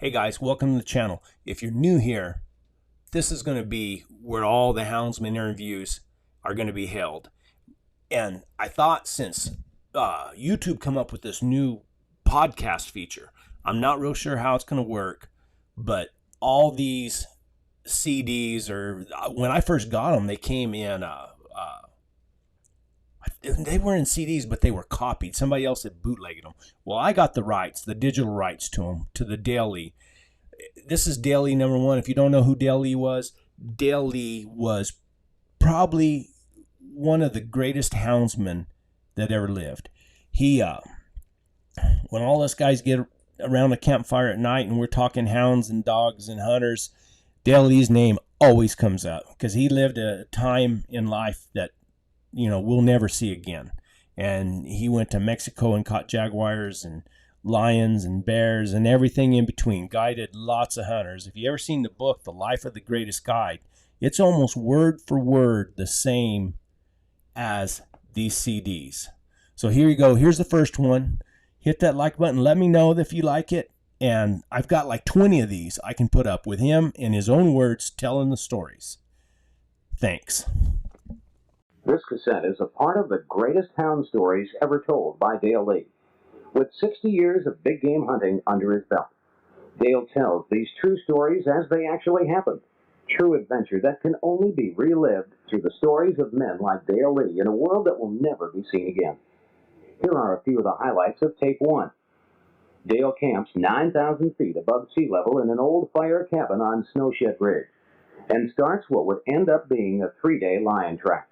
Hey guys, welcome to the channel. If you're new here, this is going to be where all the houndsman interviews are going to be held. And I thought since YouTube come up with this new podcast feature, I'm not real sure how it's going to work, but all these CDs, or when I first got them, they came in they were in CDs, but they were copied. Somebody else had bootlegged them. Well, I got the rights, the digital rights to them, to the Dale Lee. This is Dale Lee number one. If you don't know who Dale Lee was probably one of the greatest houndsmen that ever lived. He, when all us guys get around the campfire at night and we're talking hounds and dogs and hunters, Dale Lee's name always comes up because he lived a time in life that we'll never see again. And he went to Mexico and caught jaguars and lions and bears and everything in between, guided lots of hunters. If you ever seen the book, The Life of the Greatest Guide, it's almost word for word the same as these CDs. So here you go. Here's the first one. Hit that like button. Let me know if you like it. And I've got like 20 of these I can put up with him in his own words telling the stories. Thanks. This cassette is a part of the greatest hound stories ever told by Dale Lee. With 60 years of big game hunting under his belt, Dale tells these true stories as they actually happened. True adventure that can only be relived through the stories of men like Dale Lee in a world that will never be seen again. Here are a few of the highlights of tape one. Dale camps 9,000 feet above sea level in an old fire cabin on Snowshed Ridge and starts what would end up being a 3-day lion track.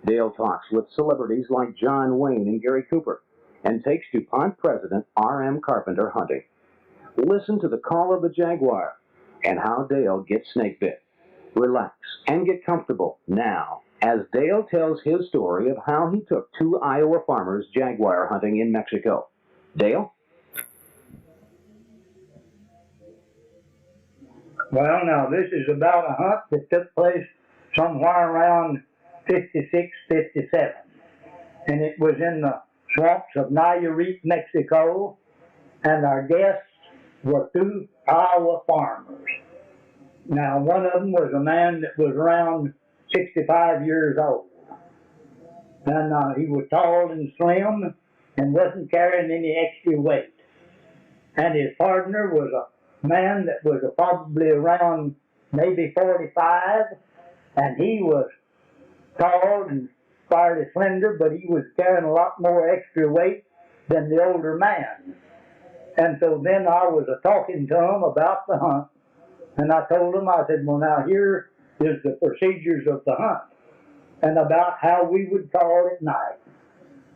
Dale talks with celebrities like John Wayne and Gary Cooper and takes DuPont president R.M. Carpenter hunting. Listen to the call of the jaguar and how Dale gets snake bit. Relax and get comfortable now as Dale tells his story of how he took 2 Iowa farmers jaguar hunting in Mexico. Dale? Well, now this is about a hunt that took place somewhere around 56, 57. And it was in the swamps of Nayarit, Mexico. And our guests were 2 Iowa farmers. Now, one of them was a man that was around 65 years old. And he was tall and slim and wasn't carrying any extra weight. And his partner was a man that was probably around maybe 45. And he was tall and fairly slender, but he was carrying a lot more extra weight than the older man. And so then I was talking to him about the hunt, and I told him, I said, well, now here is the procedures of the hunt, and about how we would call at night.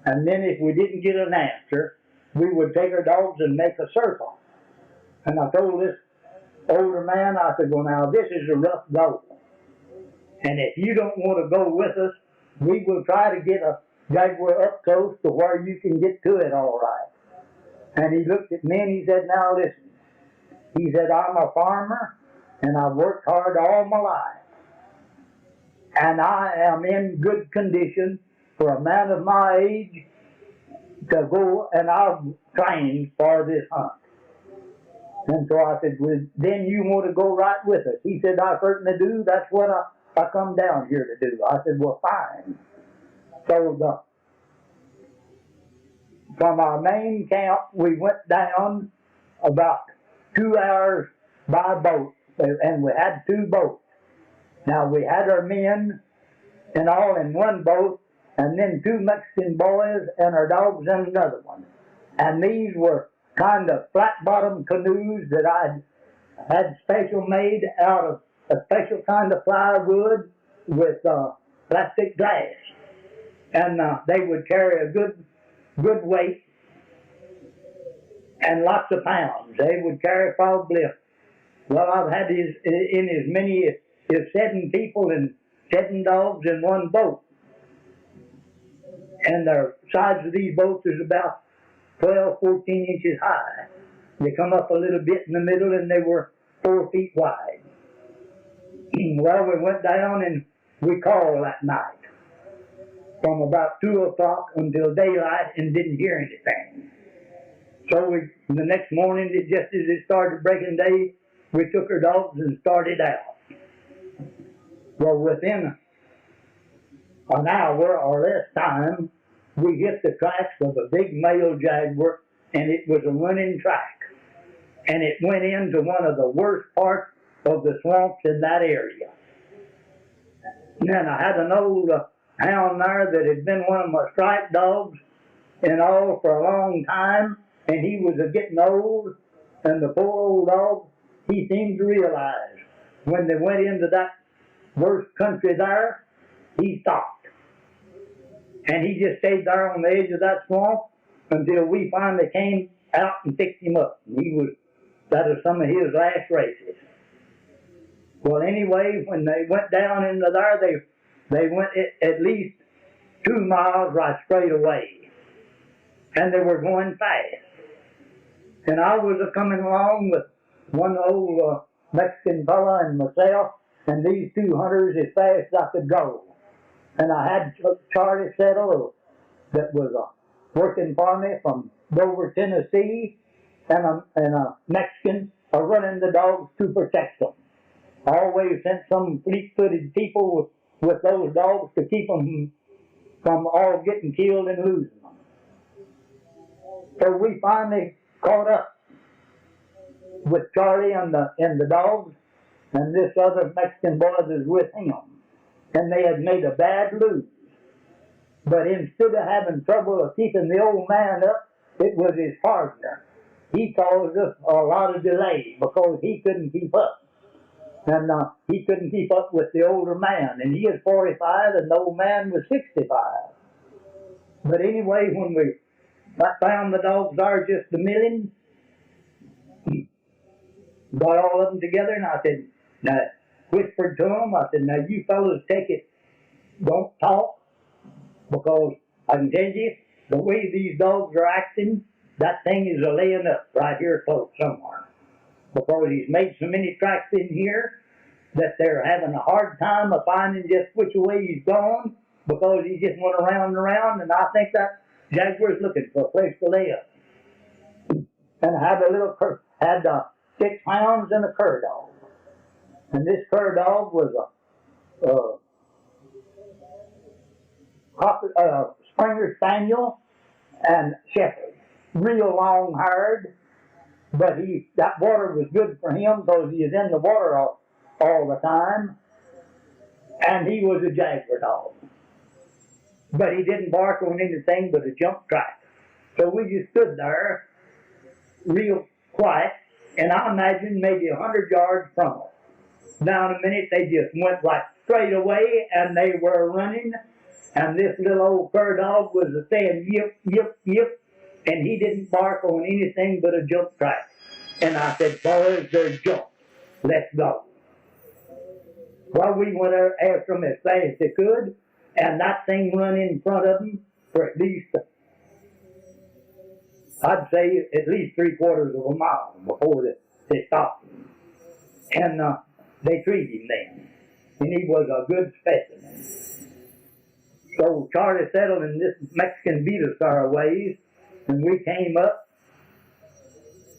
And then if we didn't get an answer, we would take our dogs and make a circle. And I told this older man, I said, well, now this is a rough go. And if you don't want to go with us, we will try to get a jaguar up close to where you can get to it all right. And he looked at me and he said, now listen. He said, I'm a farmer and I've worked hard all my life. And I am in good condition for a man of my age to go, and I've trained for this hunt. And so I said, well, then you want to go right with us? He said, I certainly do. That's what I come down here to do. I said, well, fine. So from our main camp, we went down about 2 hours by boat, and we had 2 boats. Now, we had our men and all in one boat, and then 2 Mexican boys and our dogs in another one. And these were kind of flat-bottom canoes that I had special made out of a special kind of plywood with plastic glass. And they would carry a good weight and lots of pounds. They would carry probably, well, I've had in as many as 7 people and 7 dogs in one boat. And the sides of these boats is about 12, 14 inches high. They come up a little bit in the middle and they were 4 feet wide. Well, we went down and we called that night from about 2 o'clock until daylight and didn't hear anything. So the next morning, just as it started breaking day, we took our dogs and started out. Well, within an hour or less time, we hit the tracks of a big male jaguar, and it was a running track. And it went into one of the worst parts of the swamps in that area. And I had an old hound there that had been one of my striped dogs and all for a long time, and he was getting old, and the poor old dog, he seemed to realize when they went into that worst country there, he stopped. And he just stayed there on the edge of that swamp until we finally came out and picked him up. That was some of his last races. Well, anyway, when they went down into there, they went at least 2 miles right straight away. And they were going fast. And I was coming along with one old Mexican fella and myself, and these 2 hunters as fast as I could go. And I had Charlie Settle that was working for me from Dover, Tennessee, and a Mexican running the dogs to protect them. I always sent some fleet-footed people with those dogs to keep them from all getting killed and losing them. So we finally caught up with Charlie and the dogs, and this other Mexican boy was with him. And they had made a bad lose. But instead of having trouble of keeping the old man up, it was his partner. He caused us a lot of delay because he couldn't keep up. And he couldn't keep up with the older man. And he was 45 and the old man was 65. But anyway, when we found the dogs there just a milling, got all of them together, and I said, now, whispered to them, I said, now you fellows take it, don't talk, because I can tell you, the way these dogs are acting, that thing is laying up right here close somewhere. Because he's made so many tracks in here that they're having a hard time of finding just which way he's gone, because he just went around and around, and I think that jaguar's looking for a place to lay up. And I had 6 hounds and a cur dog. And this cur dog was a Springer Spaniel and Shepherd. Real long-haired, but that water was good for him because he was in the water all the time. And he was a jaguar dog. But he didn't bark on anything but a jump track. So we just stood there real quiet, and I imagined maybe 100 yards from us. Now in a minute, they just went like straight away, and they were running, and this little old cur dog was saying yip, yip, yip, and he didn't bark on anything but a jump track. And I said, boys, they're jump. Let's go. Well, we went after them as fast as they could, and that thing run in front of them for at least, I'd say, at least 3/4 of a mile before they stopped him. And they treated him then, and he was a good specimen. So Charlie settled, and this Mexican beat us our ways, and we came up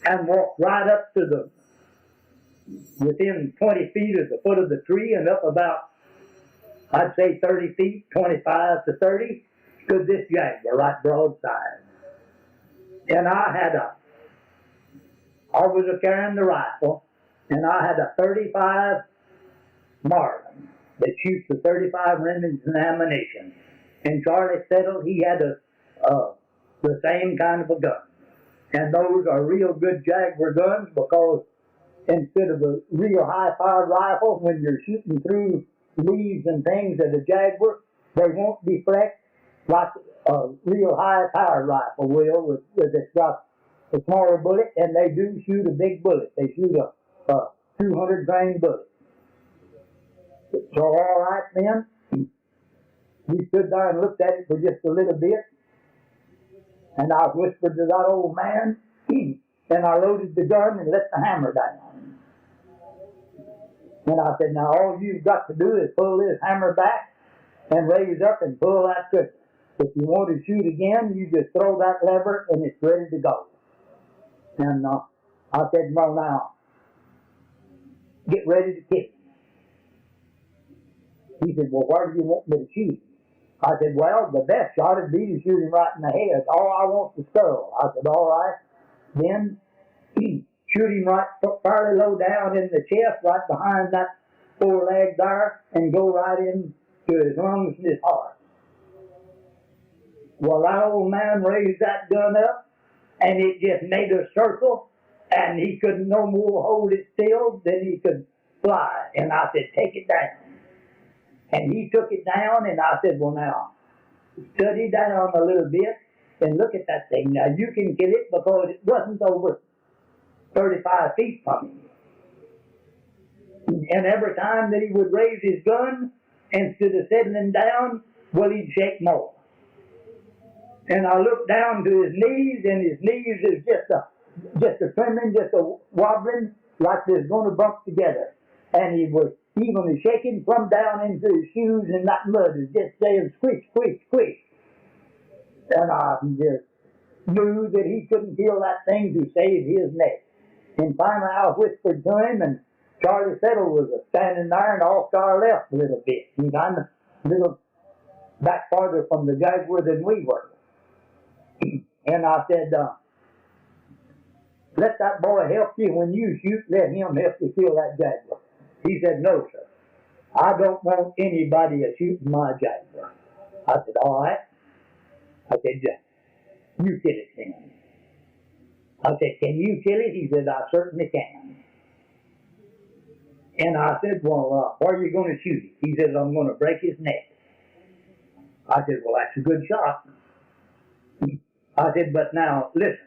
and walked right up to within 20 feet of the foot of the tree, and up about, I'd say 30 feet, 25 to 30, stood this jaguar right broadside. And I was carrying the rifle, and I had a 35 Marlin that shoots the 35 Remington ammunition. And Charlie settled, he had the same kind of a gun. And those are real good jaguar guns, because instead of a real high-powered rifle, when you're shooting through leaves and things at a jaguar, they won't deflect like a real high-powered rifle will, with it's got a smaller bullet, and they do shoot a big bullet. They shoot a 200 grain bullet. So all right then, we stood there and looked at it for just a little bit, and I whispered to that old man, and I loaded the gun and let the hammer down. And I said, now all you've got to do is pull this hammer back and raise up and pull that trigger. If you want to shoot again, you just throw that lever and it's ready to go. And I said, well, now, get ready to kill him. He said, well, where do you want me to shoot him? I said, well, the best shot would be to shoot him right in the head. All I want's the skull. I said, all right. Then shoot him right fairly low down in the chest, right behind that foreleg there, and go right into his lungs and his heart. Well, that old man raised that gun up, and it just made a circle, and he couldn't no more hold it still than he could fly. And I said, take it down. And he took it down, and I said, well, now, study down a little bit and look at that thing. Now, you can kill it because it wasn't over 35 feet from him. And every time that he would raise his gun, instead of settling down, well, he'd shake more. And I looked down to his knees, and his knees is just a trembling, just a wobbling, like they're going to bump together. And he was even shaking from down into his shoes, and that mud was just saying, squish, squish, squish. And I just knew that he couldn't kill that thing to save his neck. And finally I whispered to him, and Charlie Settle was standing there, and off to our left a little bit. He kind of a little back farther from the Jaguar than we were. And I said, let that boy help you when you shoot, let him help you kill that Jaguar. He said, no, sir. I don't want anybody shooting my Jaguar. I said, all right. I said, you kill it then. I said, can you kill it? He said, I certainly can. And I said, well, where are you going to shoot it? He said, I'm going to break his neck. I said, well, that's a good shot. I said, but now, listen.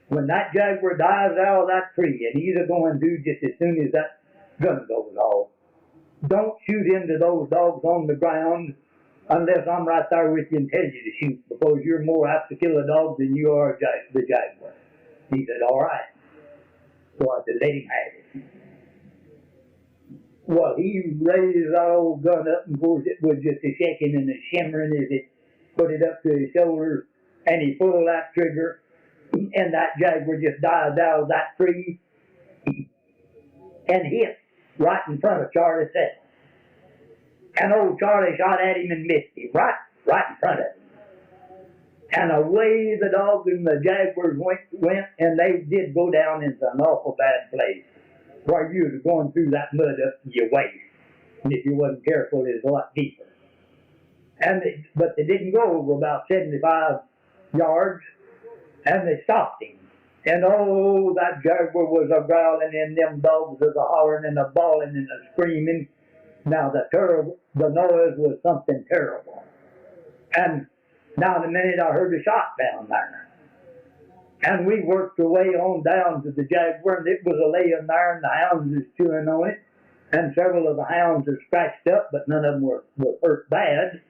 When that Jaguar dives out of that tree, and he's going to just as soon as that gun goes off, don't shoot into those dogs on the ground unless I'm right there with you and tell you to shoot, because you're more apt to kill a dog than you are the Jaguar. He said, all right. So I said, let him have it. Well, he raised that old gun up, and of course it was just a shaking and a shimmering as it put it up to his shoulders, and he pulled that trigger, and that Jaguar just dived out of that tree and hit right in front of Charlie Settle. And old Charlie shot at him and missed him, right in front of him. And away the dogs and the Jaguars went, and they did go down into an awful bad place, where you was going through that mud up to your waist. And if you wasn't careful, it was a lot deeper. But they didn't go over about 75 yards, and they stopped him. And oh, that Jaguar was a growling, and them dogs was a hollering and a bawling and a screaming. Now the noise was something terrible. And now the minute I heard a shot down there. And we worked our way on down to the Jaguar, and it was a laying there, and the hounds was chewing on it. And several of the hounds were scratched up, but none of them were hurt bad.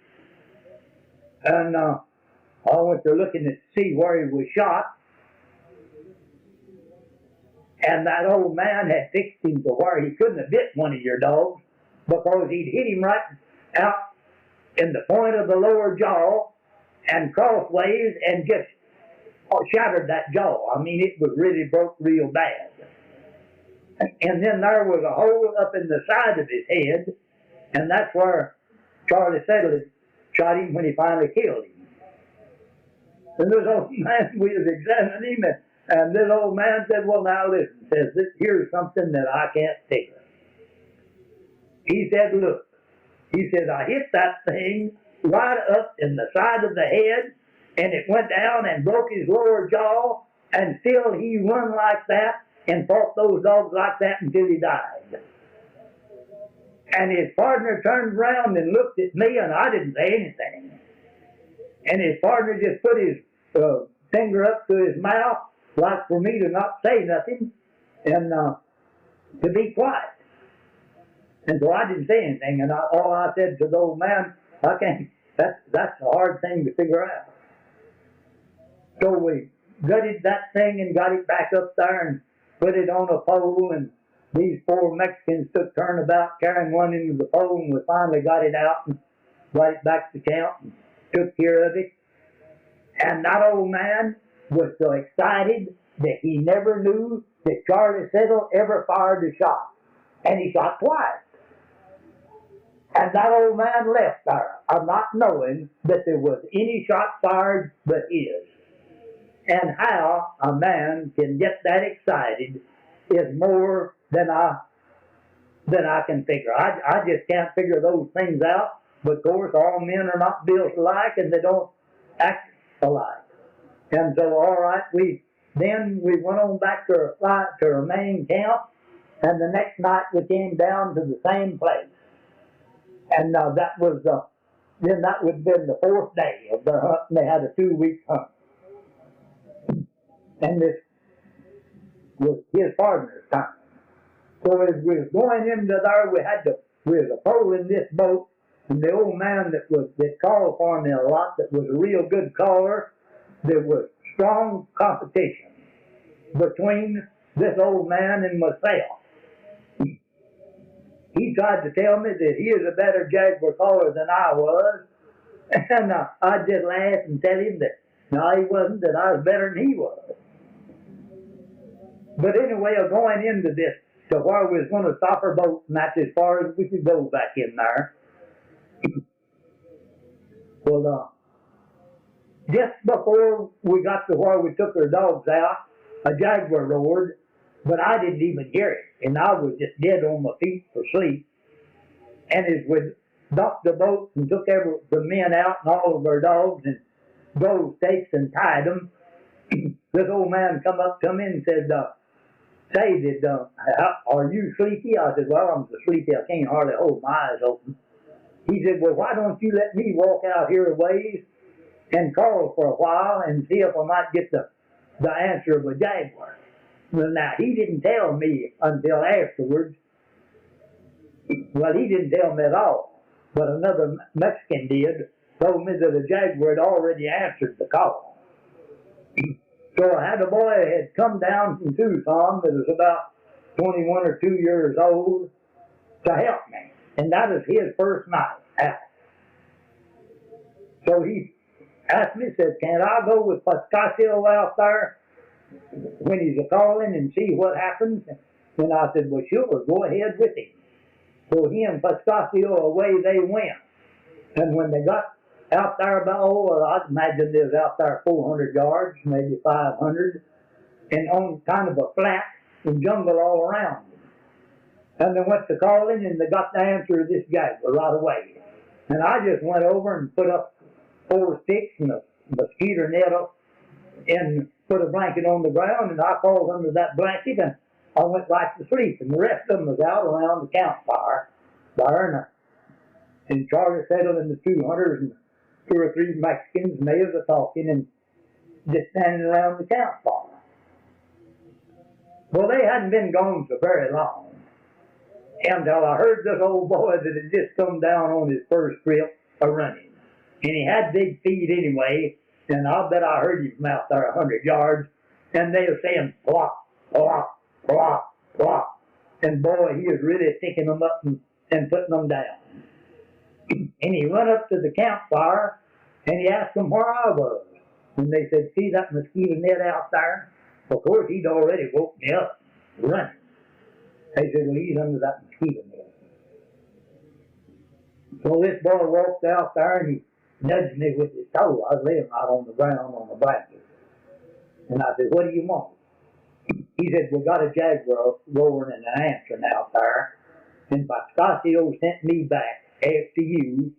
And I went to looking to see where he was shot. And that old man had fixed him to where he couldn't have bit one of your dogs, because he'd hit him right out in the point of the lower jaw and crossways and just shattered that jaw. I mean, it was really broke real bad. And then there was a hole up in the side of his head, and that's where Charlie Settle shot him when he finally killed him. And this old man, we was examining him, and this old man said, well, now listen, says, here's something that I can't figure. He said, look, he said, I hit that thing right up in the side of the head, and it went down and broke his lower jaw, and still he run like that and fought those dogs like that until he died. And his partner turned around and looked at me, and I didn't say anything. And his partner just put his finger up to his mouth, like for me to not say nothing, and to be quiet. And so I didn't say anything, and all I said to the old man, I can't, that's a hard thing to figure out. So we gutted that thing and got it back up there and put it on a pole, and these 4 Mexicans took turnabout carrying one into the pole, and we finally got it out and got it back to camp and took care of it. And that old man was so excited that he never knew that Charlie Settle ever fired a shot. And he shot twice. And that old man left there, not knowing that there was any shot fired but his. And how a man can get that excited is more than I can figure. I just can't figure those things out. But of course, all men are not built alike, and they don't act alike. And so, all right, then we went on back to our main camp, and the next night we came down to the same place. And that would have been the 4th day of their hunt, and they had a 2-week hunt. And this was his partner's time. So as we was going into there, we was patrolling this boat, and the old man that called for me a lot, that was a real good caller, there was strong competition between this old man and myself. He tried to tell me that he was a better jaguar caller than I was, and I just laugh and tell him that no, he wasn't, that I was better than he was. But anyway, going into this, to where we was going to stop our boat, and that's as far as we could go back in there. Well, just before we got to where we took our dogs out, a jaguar roared, but I didn't even hear it, and I was just dead on my feet for sleep. And as we docked the boat and took the men out and all of our dogs and drove stakes and tied them, this old man come up to me and said, say, are you sleepy? I said, well, I'm so sleepy I can't hardly hold my eyes open. He said, well, why don't you let me walk out here a ways and call for a while and see if I might get the answer of a jaguar. Well, now, he didn't tell me until afterwards. Well, he didn't tell me at all. But another Mexican told me that a jaguar had already answered the call. So I had a boy had come down from Tucson that was about 21 or 2 years old to help me. And that was his first night out. So he asked me, said, can I go with Pascasio out there when he's a-calling and see what happens? And I said, well, sure, go ahead with him. So he and Pascasio, away they went. And when they got out there about, I'd imagine they was out there 400 yards, maybe 500, and on kind of a flat and jungle all around them. And they went to calling, and they got the answer of this jaguar right away. And I just went over and put up 4 sticks and a mosquito net up and put a blanket on the ground, and I crawled under that blanket, and I went right to sleep. And the rest of them was out around the campfire there, and Charlie Settle and the 2 hunters and 2 or 3 Mexicans, and they was talking and just standing around the campfire. Well, they hadn't been gone so very long until I heard this old boy that had just come down on his first trip a-running. And he had big feet anyway, and I'll bet I heard him from out there 100 yards, and they were saying plop, plop, plop, plop. And boy, he was really picking them up and putting them down. And he went up to the campfire, and he asked them where I was. And they said, see that mosquito net out there? Of course, he'd already woke me up running. They said, well, he's under that mosquito net. So this boy walked out there, and he nudged me with his toe. I was laying right on the ground on the blanket. And I said, what do you want? He said, we got a jaguar roaring and an answering out there. And Pascasio sent me back after you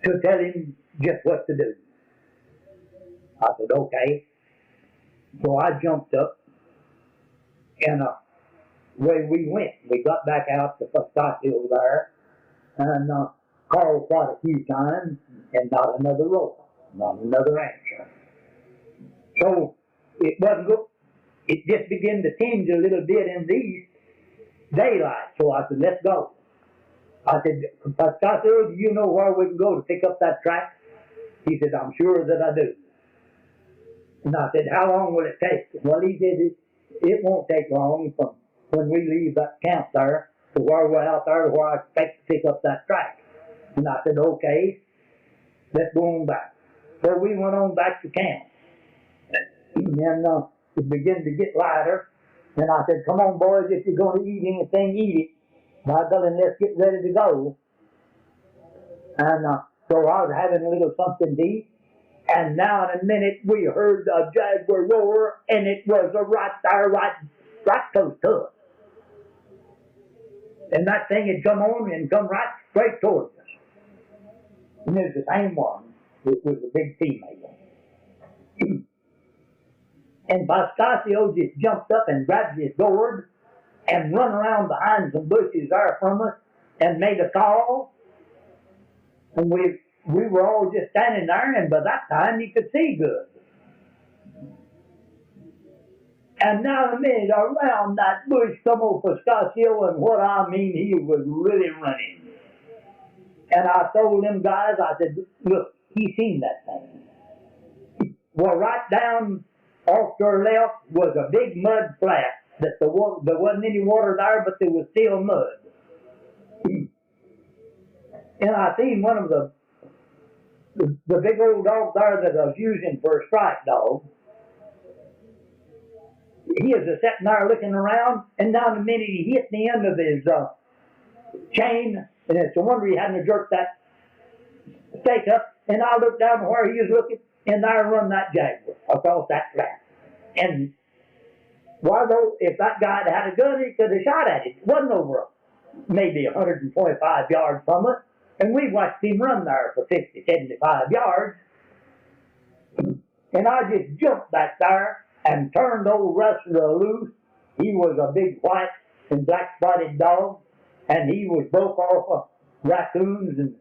to tell him just what to do. I said, okay. So I jumped up, and away we went. We got back out to Pascasio there, and called quite a few times, and not another roar, not another answer. So it wasn't good. It just began to tinge a little bit in the east daylight. So I said, let's go. I said, Pascasio, do you know where we can go to pick up that track? He said, I'm sure that I do. And I said, how long will it take? Well, he said, it won't take long from when we leave that camp there to where we're out there to where I expect to pick up that track. And I said, okay, let's go on back. So we went on back to camp. And it began to get lighter. And I said, come on, boys, if you're going to eat anything, eat it. By golly, let's get ready to go. And so I was having a little something to eat. And now in a minute, we heard a jaguar roar, and it was right there, right close to us. And that thing had come on and come right straight towards us. And it was the same one. It was a big female. And Pascasio just jumped up and grabbed his gourd and run around behind some bushes there from us and made a call. And we were all just standing there, and by that time you could see good. And now in a minute, around that bush come old Pascasio, and what I mean, he was really running. And I told them guys, I said, look, he seen that thing. Well, right down off to our left was a big mud flat that there wasn't any water there, but there was still mud. And I seen one of the big old dog there that I was using for a strike dog. He was sitting there looking around, and down the minute he hit the end of his chain, and it's a wonder he hadn't jerked that stake up. And I looked down where he was looking, and there run that jaguar across that flat. And why though, if that guy had a gun, he could have shot at it. It wasn't over maybe 125 yards from us, and we watched him run there for 50, 75 yards. And I just jumped back there and turned old Rustler loose. He was a big white and black spotted dog, and he was broke off of raccoons and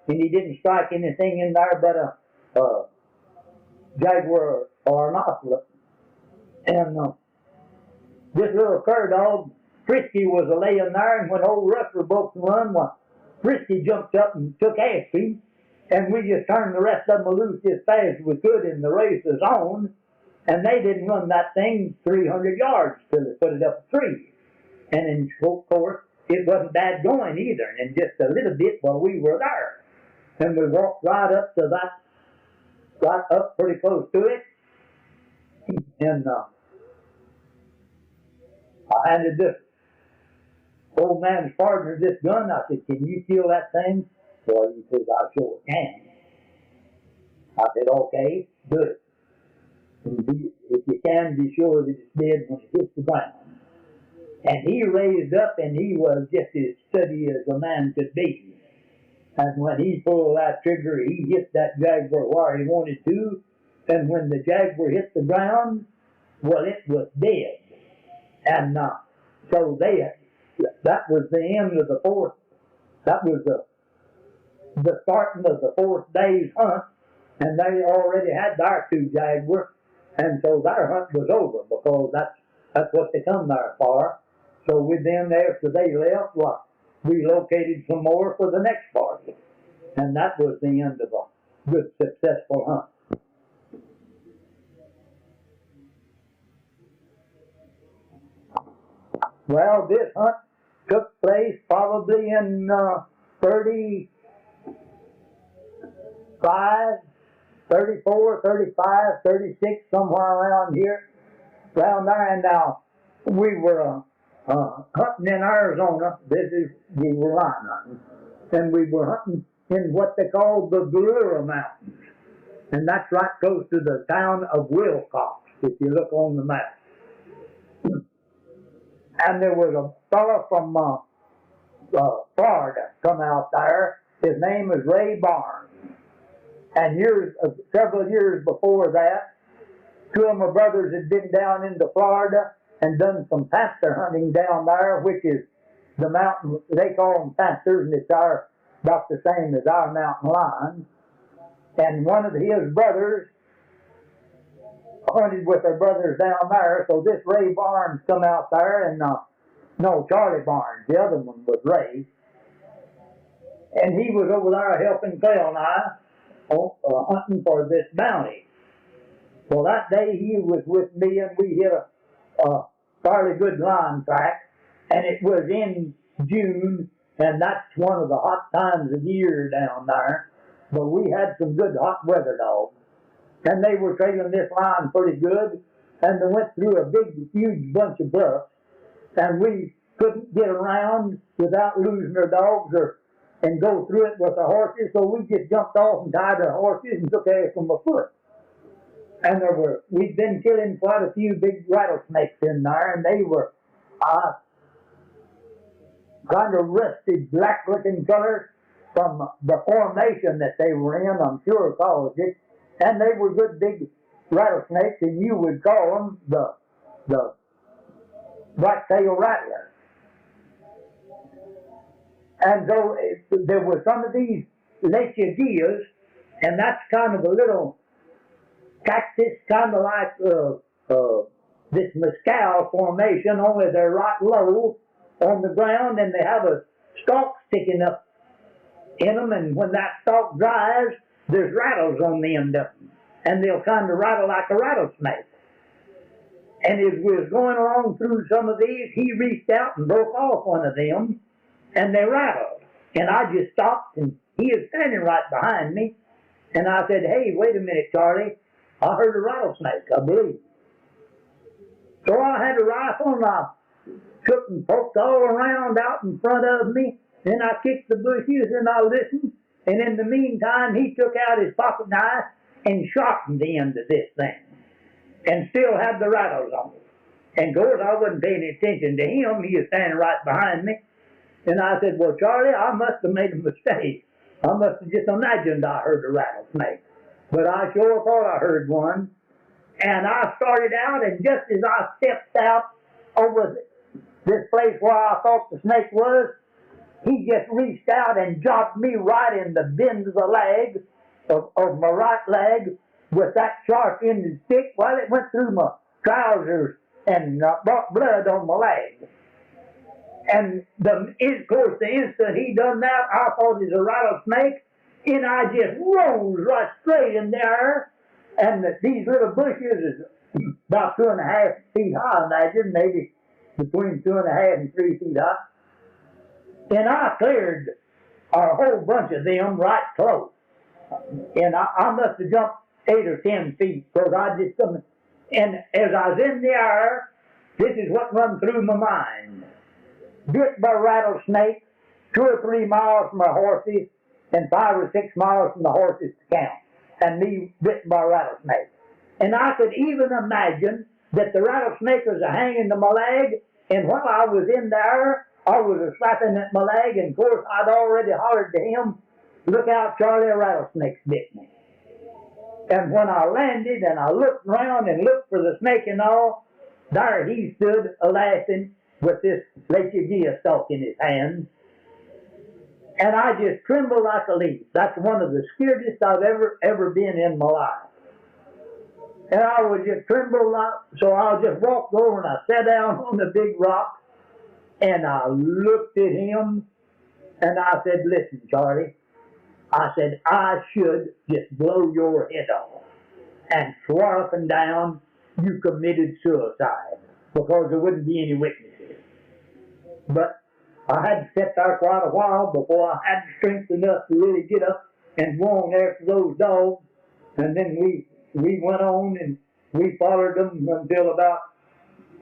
he didn't strike anything in there but a jaguar or an ocelot. And this little cur dog, Frisky, was a laying there, and when old Rustler broke the run, well, Frisky jumped up and took after him, and we just turned the rest of them loose as fast as we could, and the race was on. And they didn't run that thing 300 yards till they put it up a tree. And of course, it wasn't bad going either, and just a little bit while we were there. And we walked right up to that, right up pretty close to it. And I handed this old man's partner this gun. I said, can you kill that thing? Well, he says, I sure can. I said, okay, do it. If you can, be sure that it's dead when it hits the ground. And he raised up, and he was just as steady as a man could be. And when he pulled that trigger, he hit that jaguar where he wanted to. And when the jaguar hit the ground, well, it was dead. And so that was the end of the fourth. That was the starting of the fourth day's hunt. And they already had their two jaguars. And so their hunt was over, because that's what they come there for. So with them, after they left, well, we located some more for the next party. And that was the end of a good, successful hunt. Well, this hunt took place probably in 34, 35, 36, somewhere around here, around there. And now we were hunting in Arizona. We were line hunting, and we were hunting in what they call the Gallura Mountains, and that's right close to the town of Wilcox, if you look on the map. And there was a fellow from Florida come out there. His name was Ray Barnes. And several years before that, two of my brothers had been down into Florida and done some panther hunting down there, which is the mountain, they call them panthers, and it's about the same as our mountain lions. And one of his brothers hunted with their brothers down there, so this Ray Barnes come out there, and no, Charlie Barnes, the other one was Ray. And he was over there helping Clell and I hunting for this bounty. Well, that day he was with me, and we hit a fairly good line track, and it was in June, and that's one of the hot times of year down there. But we had some good hot weather dogs. and they were trailing this line pretty good, and they went through a big, huge bunch of bluffs, and we couldn't get around without losing our dogs and go through it with the horses, so we just jumped off and tied our horses and took after them afoot. And we'd been killing quite a few big rattlesnakes in there, and they were kind of rusty, black-looking colors from the formation that they were in, I'm sure caused it. And they were good big rattlesnakes, and you would call them the black-tailed rattler. And so there were some of these lechuguillas, and that's kind of a little cactus, kind of like this mescal formation, only they're right low on the ground, and they have a stalk sticking up in them, and when that stalk dries, there's rattles on the end of them, and they'll kind of rattle like a rattlesnake. And as we was going along through some of these, he reached out and broke off one of them, and they rattled. And I just stopped, and he was standing right behind me, and I said, "Hey, wait a minute, Charlie. I heard a rattlesnake, I believe." So I had a rifle, and I took and poked all around out in front of me. Then I kicked the bushes, and I listened. And in the meantime, he took out his pocket knife and sharpened the end of this thing, and still had the rattles on it. And of course, I wasn't paying attention to him. He was standing right behind me. And I said, "Well, Charlie, I must have made a mistake. I must have just imagined I heard a rattlesnake. But I sure thought I heard one." And I started out, and just as I stepped out over this place where I thought the snake was, he just reached out and dropped me right in the bend of the leg, of my right leg, with that sharp-ended stick. Well, it went through my trousers and brought blood on my leg. And of course, the instant he done that, I thought it was a rattlesnake, and I just rose right straight in the air. And these little bushes is about 2.5 feet high, I imagine, maybe between 2.5 and 3 feet high. And I cleared a whole bunch of them right close. And I must have jumped 8 or 10 feet, because I just couldn't. And as I was in the air, this is what run through my mind. Bit by rattlesnake, 2 or 3 miles from my horses, and 5 or 6 miles from the horses to camp, and me bitten by a rattlesnake. And I could even imagine that the rattlesnake was hanging to my leg, and while I was in there, I was slapping at my leg, and of course I'd already hollered to him, "Look out, Charlie, a rattlesnake bit me." And when I landed and I looked around and looked for the snake and all, there he stood a-laughing with this lechuguilla stalk in his hand. And I just trembled like a leaf. That's one of the scariest I've ever been in my life. And I was just trembled like, so I just walked over and I sat down on the big rock, and I looked at him, and I said, "Listen, Charlie," I said, "I should just blow your head off and swear up and down you committed suicide, because there wouldn't be any witnesses." But I had to sit there quite a while before I had the strength enough to really get up and go on after those dogs. And then we went on and we followed them until about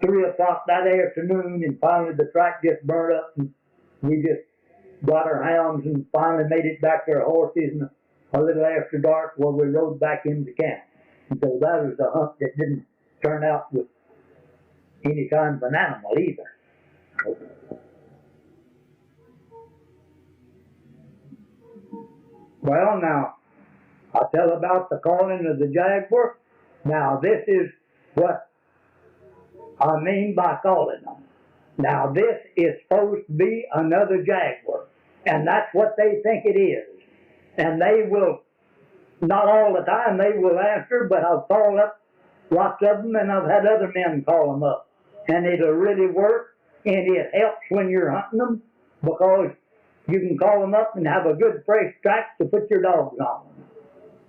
3 o'clock that afternoon, and finally the track just burned up, and we just got our hounds and finally made it back to our horses, and a little after dark where we rode back into camp. And so that was a hunt that didn't turn out with any kind of an animal either. Well, now, I'll tell about the calling of the jaguar. Now, this is what I mean by calling them. Now, this is supposed to be another jaguar, and that's what they think it is. And they will, not all the time they will answer, but I've called up lots of them, and I've had other men call them up. And it'll really work, and it helps when you're hunting them, because you can call them up and have a good fresh track to put your dogs on.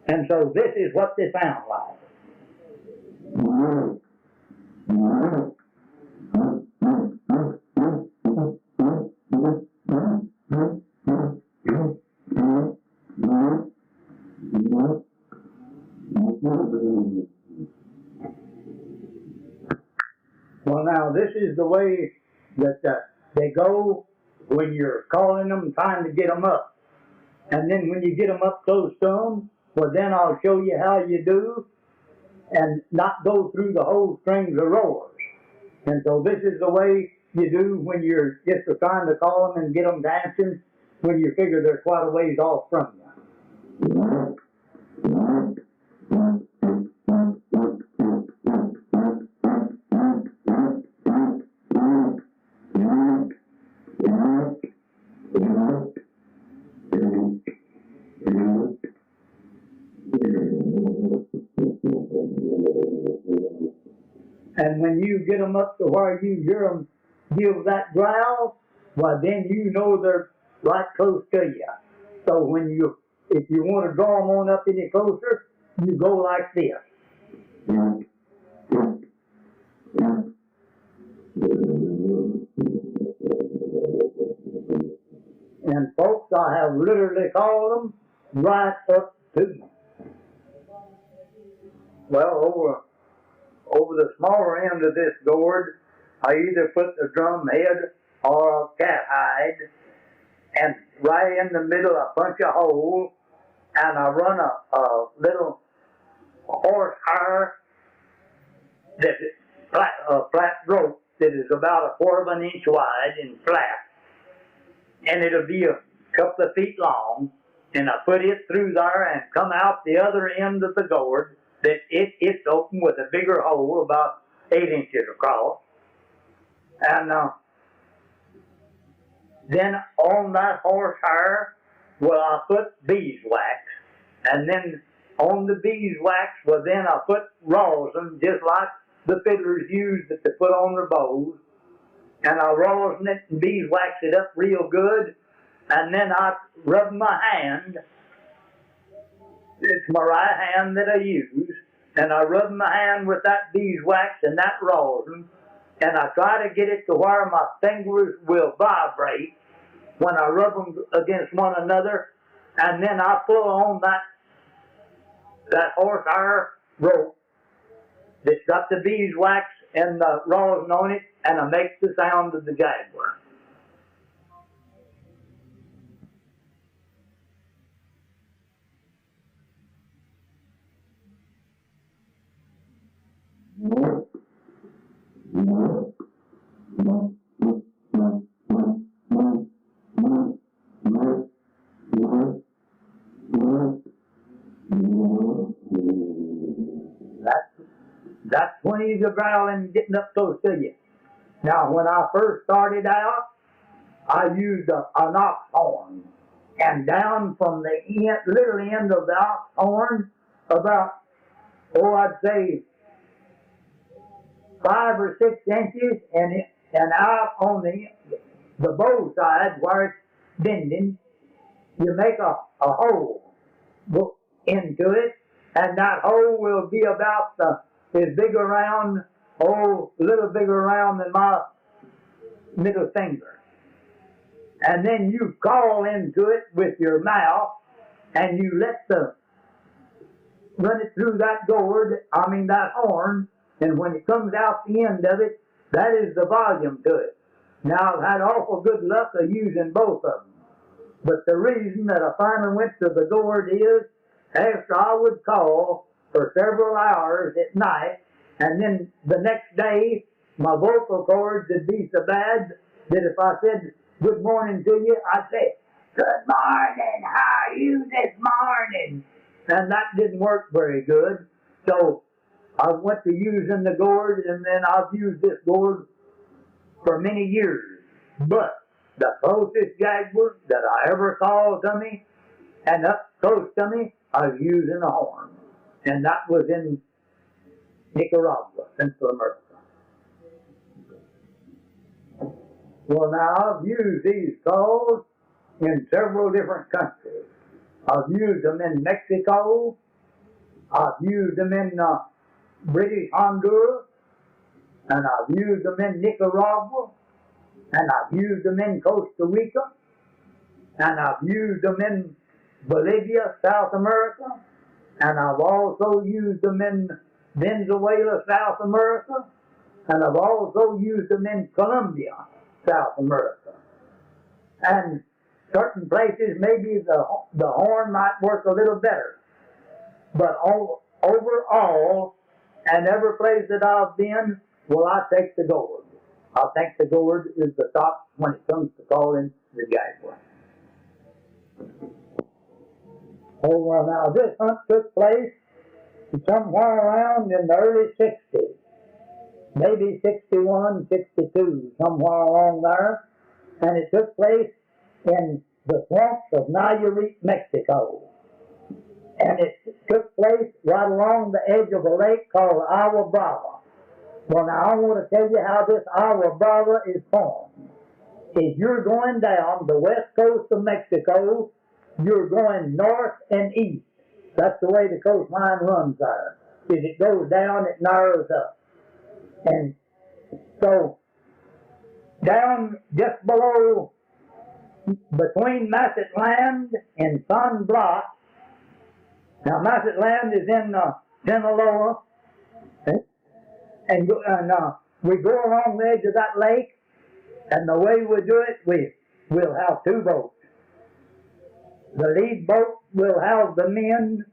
And so this is what they sound like. now this is the way that they go when you're calling them, trying to get them up. And then when you get them up close to them, well, then I'll show you how you do, and not go through the whole strings of roars. And so this is the way you do when you're just trying to call them and get them dancing, when you figure they're quite a ways off from you. And when you get them up to where you hear them give that growl, well, then you know they're right close to you. So if you want to draw them on up any closer, you go like this. And folks, I have literally called them right up to me. Well, over the smaller end of this gourd, I either put the drum head or a cat hide, and right in the middle I punch a hole, and I run a little horsehair that is a flat rope that is about 1/4 of an inch wide and flat, and it'll be a couple of feet long, and I put it through there and come out the other end of the gourd that it's open with a bigger hole about 8 inches across. And then on that horsehair, well, I put beeswax. And then on the beeswax, well, then I put rosin, just like the fiddlers use that they put on their bows. And I rosin it and beeswax it up real good. And then I rub my hand. It's my right hand that I use, and I rub my hand with that beeswax and that rosin, and I try to get it to where my fingers will vibrate when I rub them against one another, and then I pull on that horsehair rope that's got the beeswax and the rosin on it, and I make the sound of the jaguar. That's when he's a growling, getting up close to you. Now, when I first started out, I used an ox horn, and down from the little end of the ox horn, about, I'd say 5 or 6 inches, and out on the bow side where it's bending, you make a hole into it, and that hole will be about as big around, a little bigger around than my middle finger. And then you call into it with your mouth, and you run it through that gourd, that horn, and when it comes out the end of it, that is the volume to it. Now, I've had awful good luck of using both of them. But the reason that I finally went to the gourd is, after I would call for several hours at night, and then the next day, my vocal cords would be so bad that if I said good morning to you, I'd say, good morning, how are you this morning? And that didn't work very good. So I went to using the gourd, and then I've used this gourd for many years. But the closest jaguar that I ever called to me, and up close to me, I was using a horn. And that was in Nicaragua, Central America. Well, now, I've used these calls in several different countries. I've used them in Mexico. I've used them in British Honduras. And I've used them in Nicaragua. And I've used them in Costa Rica. And I've used them in Bolivia, South America. And I've also used them in Venezuela, South America. and I've also used them in Colombia, South America. And certain places, maybe the horn might work a little better. But overall, and every place that I've been, well, I take the gourd. I think the gourd is the top when it comes to calling the jaguar. Oh, well, now this hunt took place somewhere around in the early 60s. Maybe 61, 62, somewhere along there. And it took place in the swamps of Nayarit, Mexico. And it took place right along the edge of a lake called Agua Brava. Well, now I want to tell you how this Agua Brava is formed. If you're going down the west coast of Mexico, you're going north and east. That's the way the coastline runs there. As it goes down, it narrows up. And so, down just below, between Mazatlan and San Blas. Now, Mazatlan is in Sinaloa, and we go along the edge of that lake, and the way we do it, we'll have two boats. The lead boat will have the men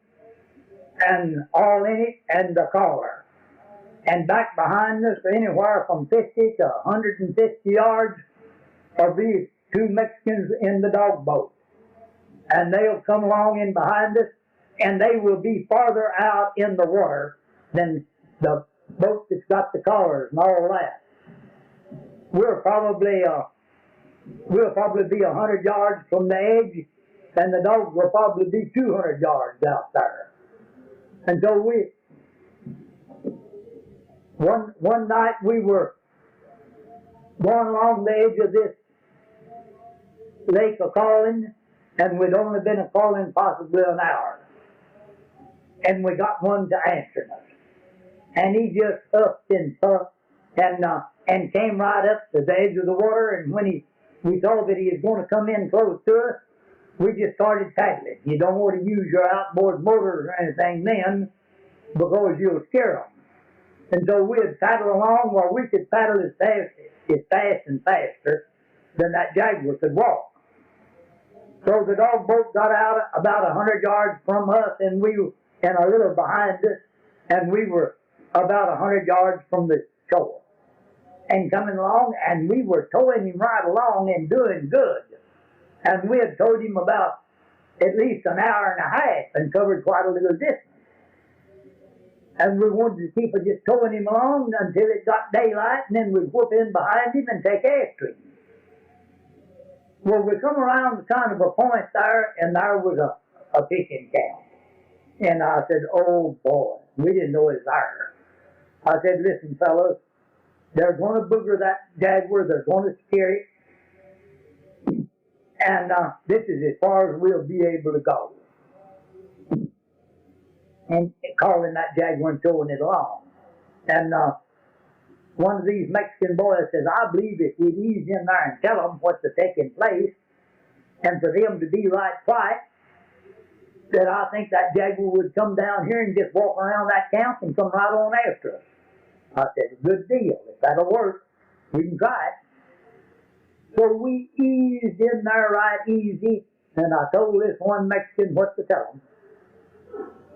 and all in it, and the caller. And back behind us, anywhere from 50 to 150 yards, will be two Mexicans in the dog boat. And they'll come along in behind us, and they will be farther out in the water than the boat that's got the collars and all that. We'll probably be 100 yards from the edge, and the dogs will probably be 200 yards out there. And so one night we were going along the edge of this lake a calling, and we'd only been a calling possibly an hour. And we got one to answer us. And he just huffed and puffed and came right up to the edge of the water, and when we saw that he was going to come in close to us, we just started paddling. You don't want to use your outboard motors or anything then, because you'll scare them. And so we'd paddle along while we could paddle as fast and faster than that jaguar could walk. So the dog boat got out about 100 yards from us, and a little behind us, and we were about 100 yards from the shore. And coming along, and we were towing him right along and doing good. And we had towed him about at least an hour and a half and covered quite a little distance. And we wanted to keep just towing him along until it got daylight, and then we'd whoop in behind him and take after him. Well, we come around kind of a point there, and there was a fishing camp. And I said, oh boy, we didn't know it was there. I said, listen, fellas, they're going to booger that jaguar, they're going to scare it, and this is as far as we'll be able to go. And calling that jaguar and towing it along. And one of these Mexican boys says, I believe if we'd ease in there and tell them what's taking place, and for them to be right quiet, that I think that jaguar would come down here and just walk around that camp and come right on after us. I said, good deal. If that'll work, we can try it. So we eased in there right easy, and I told this one Mexican what to tell him.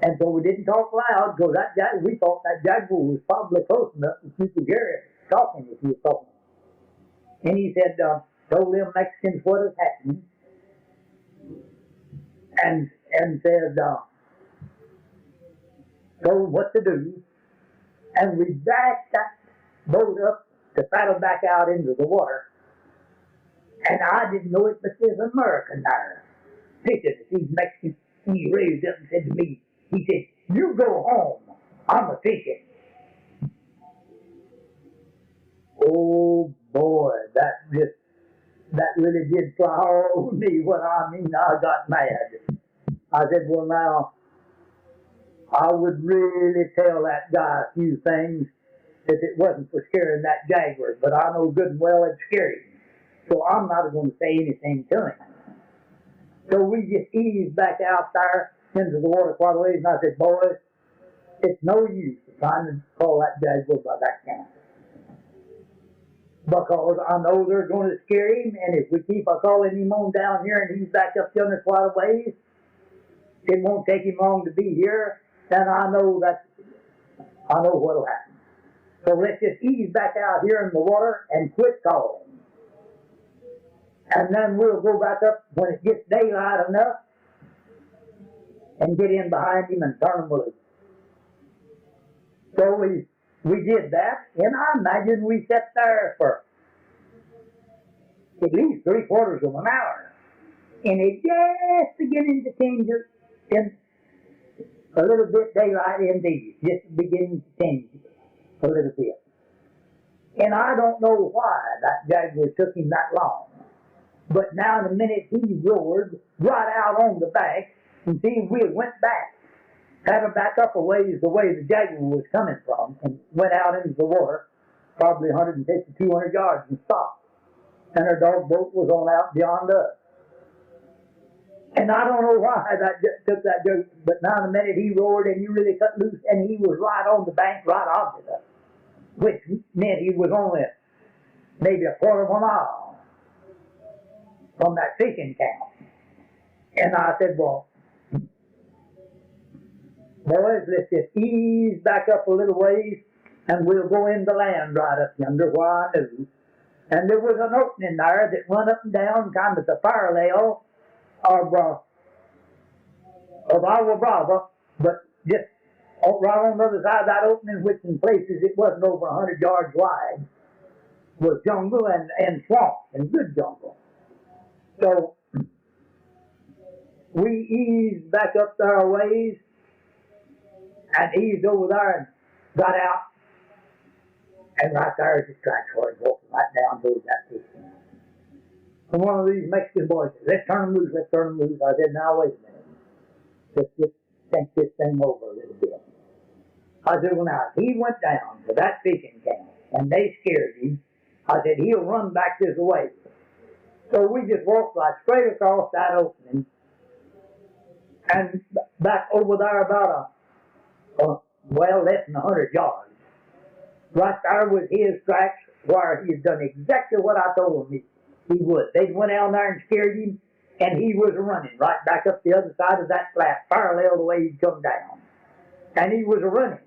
And so we didn't talk loud, because we thought that jaguar was probably close enough that you could hear it talking if he was talking. And he said, told them Mexicans what had happened, and said, told what to do, and we backed that boat up to paddle back out into the water. And I didn't know it, but there's an American there. Pictured at these Mexicans. He raised up and said to me, he said, you go home. I'm a fishing. Oh boy, that really did fly all over me. What I mean, I got mad. I said, well now, I would really tell that guy a few things if it wasn't for scaring that jaguar, but I know good and well it scared him. So I'm not going to say anything to him. So we just eased back out there into the water quite a ways, and I said, boys, it's no use trying to call that jaguar by that count. because I know they're going to scare him, and if we keep calling him on down here and he's back up yonder quite a ways, it won't take him long to be here, and I know what'll happen. So let's just ease back out here in the water and quit calling. And then we'll go back up when it gets daylight enough and get in behind him and turn him loose. So we did that, and I imagine we sat there for at least 3/4 of an hour. And it just beginning to change it in a little bit daylight indeed, just beginning to change it a little bit. And I don't know why that jaguar took him that long. But now in a minute he roared right out on the bank, and see, we went back. Had to back up a ways the way the jaguar was coming from, and went out into the water, probably 150, 200 yards, and stopped. And our dog boat was on out beyond us. And I don't know why that took that joke, but now in a minute he roared and he really cut loose, and he was right on the bank, right opposite us, which meant he was only maybe a quarter of a mile from that fishing camp. And I said, well, boys, let's just ease back up a little ways, and we'll go in the land right up yonder where I knew. And there was an opening there that went up and down, kind of the parallel of our Brava, but just right on the other side of that opening, which in places it wasn't over 100 yards wide, was jungle and swamp, and good jungle. So we eased back up our ways and eased over there and got out. And right there is the tracks where it's walking right down towards that fishing. And one of these Mexican boys said, let's turn them loose, let's turn them loose. I said, now wait a minute. Let's just think this thing over a little bit. I said, well now, if he went down to that fishing camp and they scared him, I said, he'll run back this way. So we just walked right straight across that opening and back over there about less than 100 yards. Right there was his tracks where he had done exactly what I told him he would. They went down there and scared him, and he was running right back up the other side of that flat, parallel the way he'd come down. And he was running.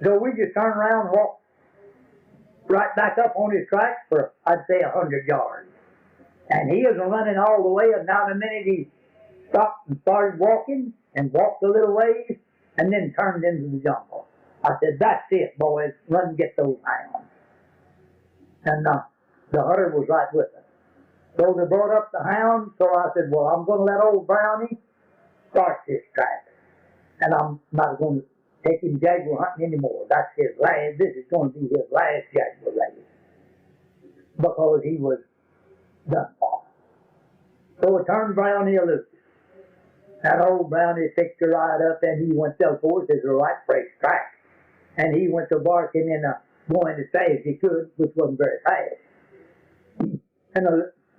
So we just turned around and walked right back up on his tracks for, I'd say, 100 yards. And he was running all the way, and now in a minute he stopped and started walking, and walked a little ways, and then turned into the jungle. I said, that's it, boys. Run and get those hounds. And the hunter was right with us. So they brought up the hounds, so I said, well, I'm going to let old Brownie start this track. And I'm not going to take him jaguar hunting anymore. That's his last. This is going to be his last jaguar race. Because he was done for. So I turned Brownie loose. That old Brownie picked her right up, and he went to, of course, it's a right fresh track. And he went to barking and going as fast as he could, which wasn't very fast. And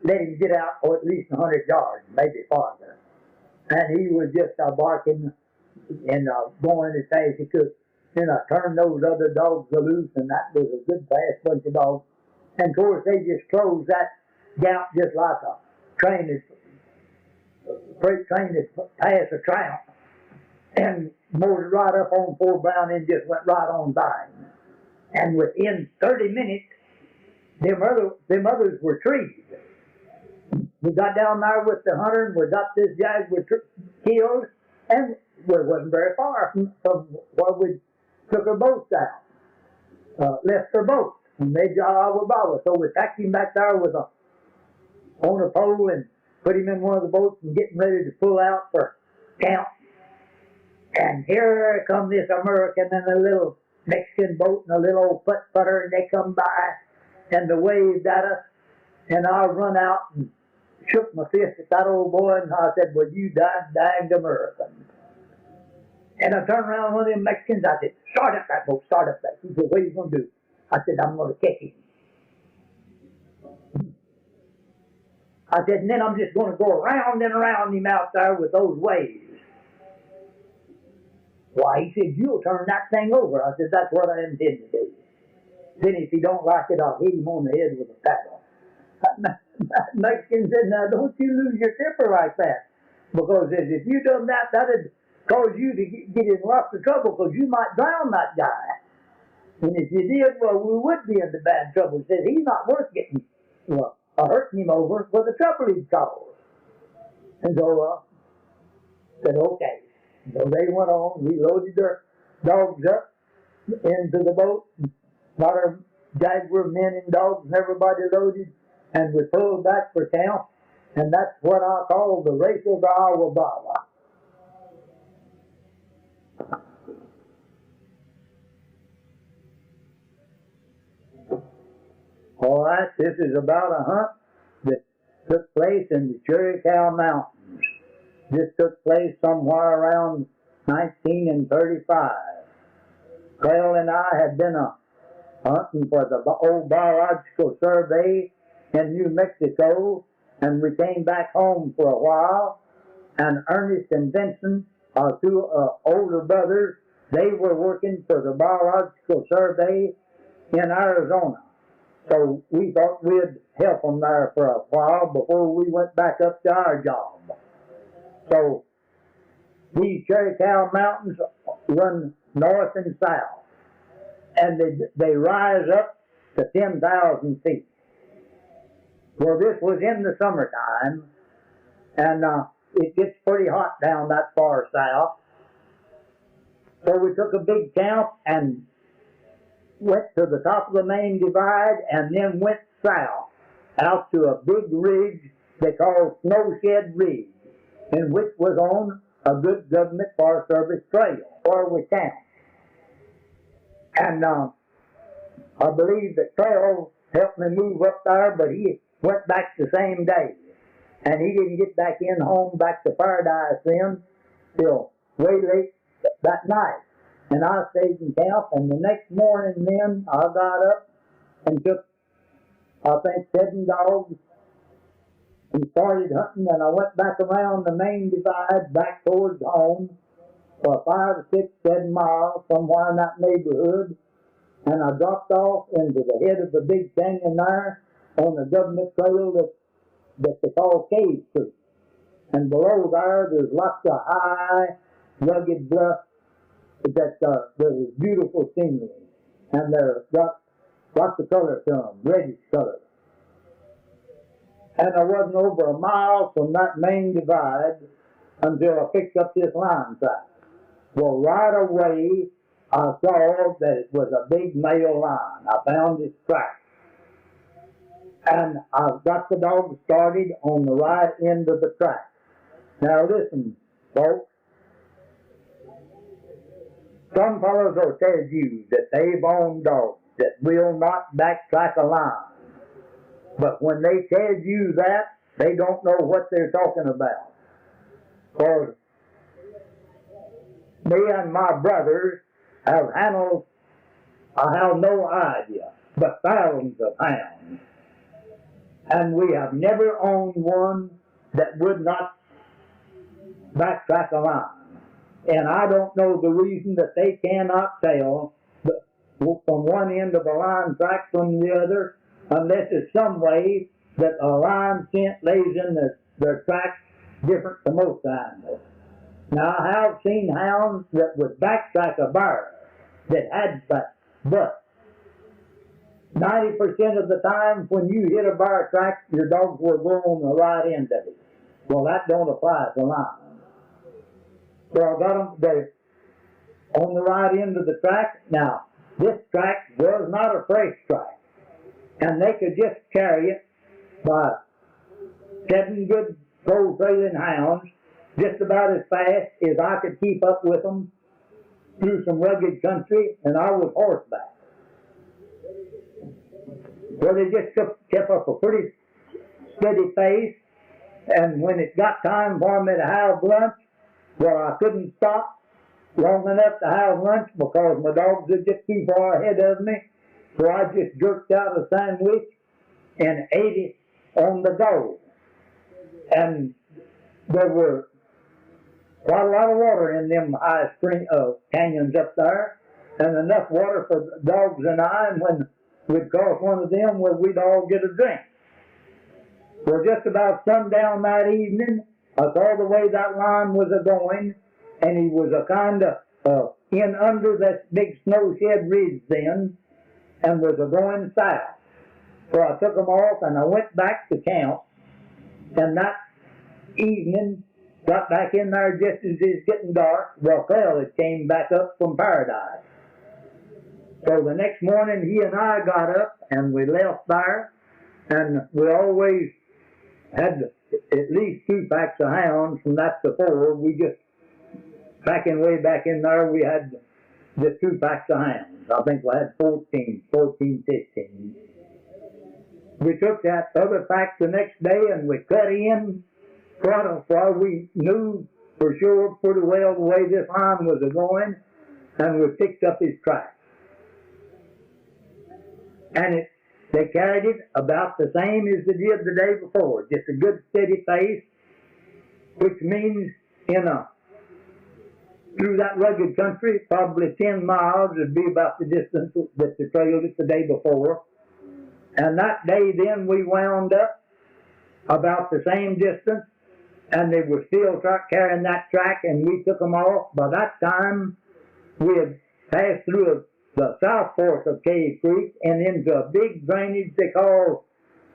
let him get out for at least 100 yards, maybe farther. And he was just barking and going as fast as he could. Then I turned those other dogs loose, and that was a good fast bunch of dogs. And of course, they just closed that gap just like a freight train that passed a tramp. And motored right up on poor Brown and just went right on by him. And within 30 minutes, them others were treed. We got down there with the hunter and we got this jaguar killed, and we wasn't very far from where we took our boats down. Left our boat, and they got our Bravo. So we tacked him back there on a pole and put him in one of the boats and getting ready to pull out for camp. And here come this American and a little Mexican boat and a little old putter, and they come by and they waved at us. And I run out and shook my fist at that old boy, and I said, well, you danged American. And I turned around one of them Mexicans, I said, start up that boat, start up that. He said, what are you going to do? I said, I'm going to kick him. I said, and then I'm just going to go around and around him out there with those waves. Why, he said, you'll turn that thing over. I said, that's what I intend to do. Then if he don't like it, I'll hit him on the head with a paddle. Mexican said, now don't you lose your temper like that. Because if you done that, that'd cause you to get in lots of trouble because you might drown that guy. And if you did, well, we would be in the bad trouble. He said, he's not worth getting, hurting him over for the trouble he'd cause. And so, said, okay. So they went on, we loaded their dogs up into the boat, got our Jaguar men and dogs and everybody loaded, and we pulled back for camp, and that's what I call the race of the Iowa Brava. All right, this is about a hunt that took place in the Chiricahua Mountains. This took place somewhere around 1935. Clell and I had been hunting for the old Biological Survey in New Mexico, and we came back home for a while, and Ernest and Vincent, our two older brothers, they were working for the Biological Survey in Arizona. So we thought we'd help them there for a while before we went back up to our job. So these Chiricahua Mountains run north and south, and they rise up to 10,000 feet. Well, this was in the summertime, and it gets pretty hot down that far south. So we took a big camp and went to the top of the main divide and then went south out to a big ridge they call Snowshed Ridge, in which was on a good government Forest Service trail where we camped. And I believe that Trail helped me move up there, but he went back the same day. And he didn't get back in home back to Paradise then till way late that night. And I stayed in camp, and the next morning then I got up and took, I think, 7 dogs and started hunting, and I went back around the main divide back towards home for 5, 6, 7 miles, somewhere in that neighborhood, and I dropped off into the head of the big canyon there on the government trail that they call Cave Creek. And below there's lots of high, rugged bluffs that there's beautiful scenery, and they're got lots of color to them, reddish color. And I wasn't over a mile from that main divide until I picked up this line track. Well, right away, I saw that it was a big male line. I found this track. And I've got the dog started on the right end of the track. Now listen, folks. Some fellows will tell you that they've owned dogs that will not backtrack a line. But when they tell you that, they don't know what they're talking about. For me and my brothers have handled, I have no idea, but thousands of hounds. And we have never owned one that would not backtrack a line. And I don't know the reason that they cannot tell from one end of a line track from the other, unless it's some way that a line scent lays in their tracks different to most animals. Now, I have seen hounds that would backtrack a bear that had that, but 90% of the time when you hit a bear track, your dogs will go on the right end of it. Well, that don't apply to line. So I got them there on the right end of the track. Now, this track was not a fresh track, and they could just carry it by 7 good slow trailing hounds just about as fast as I could keep up with them through some rugged country, and I was horseback. So they just kept up a pretty steady pace, and when it got time for me to have lunch, well, I couldn't stop long enough to have lunch because my dogs would get too far ahead of me. So I just jerked out a sandwich and ate it on the go. And there were quite a lot of water in them high canyons up there, and enough water for the dogs and I. And when we'd cross one of them where we'd all get a drink. Well, just about sundown that evening, I saw the way that line was a-going, and he was a kind of in under that big snow shed ridge then, and was a-going south. So I took him off, and I went back to camp, and that evening, got back in there just as it was getting dark. Raquel had came back up from Paradise. So the next morning, he and I got up, and we left there, and we always had at least 2 packs of hounds from that to 4. We just, way back in there, we had just 2 packs of hounds. I think we had 14, 15. We took that other pack the next day, and we cut in front of where we knew for sure pretty well the way this line was a-going, and we picked up his tracks. And they carried it about the same as they did the day before, just a good steady pace, which means through that rugged country, probably 10 miles would be about the distance that they trailed it the day before. And that day then we wound up about the same distance, and they were still carrying that track, and we took them off. By that time, we had passed through the south fork of Cave Creek and into a big drainage they call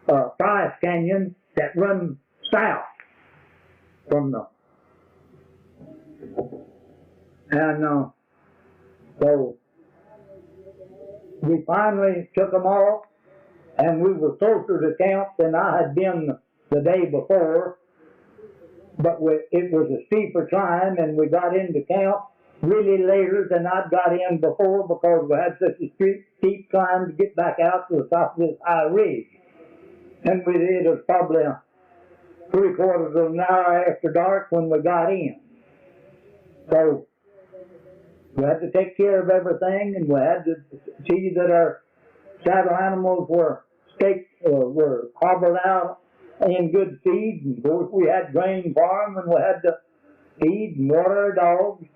Price Canyon that runs south from the... And so we finally took them off, and we were closer to camp than I had been the day before, but it was a steeper climb, and we got into camp really later than I'd got in before because we had such a steep climb to get back out to the top of this high ridge. And it was probably 3/4 of an hour after dark when we got in. So we had to take care of everything, and we had to see that our saddle animals were hobbled out in good feed. And of course, we had grain farm, and we had to feed and water our dogs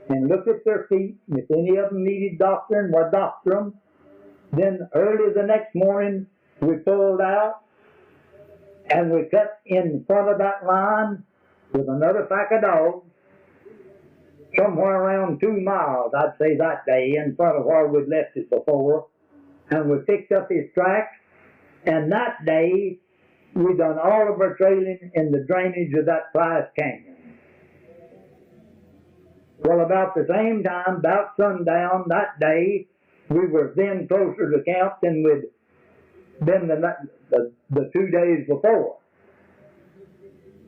and look at their feet. And if any of them needed doctoring, we'd doctor them. Then early the next morning, we pulled out, and we cut in front of that line with another pack of dogs, somewhere around 2 miles, I'd say that day, in front of where we'd left it before. And we picked up his tracks, and that day, we done all of our trailing in the drainage of that Price Canyon. Well, about the same time, about sundown that day, we were then closer to camp than we'd been the 2 days before.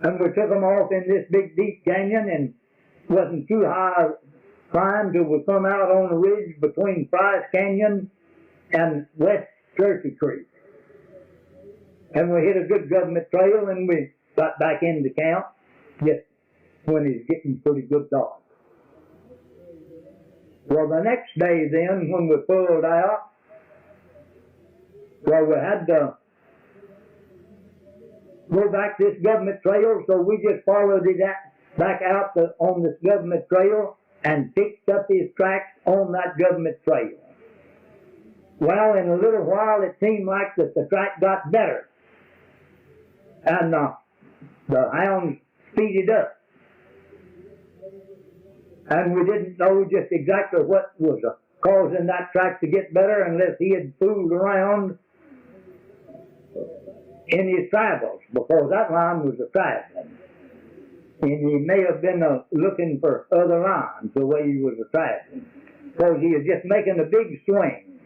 And we took them off in this big deep canyon, and wasn't too high a climb till we come out on a ridge between Price Canyon and West Turkey Creek. And we hit a good government trail, and we got back into camp just when it's getting pretty good dark. Well, the next day then, when we pulled out, well, we had to go back this government trail, so we just followed it back out on this government trail and picked up his tracks on that government trail. Well, in a little while, it seemed like that the track got better, and the hounds speeded up. And we didn't know just exactly what was causing that track to get better unless he had fooled around in his travels, because that line was a-traveling. And he may have been looking for other lines the way he was a-traveling, because he was just making a big swing.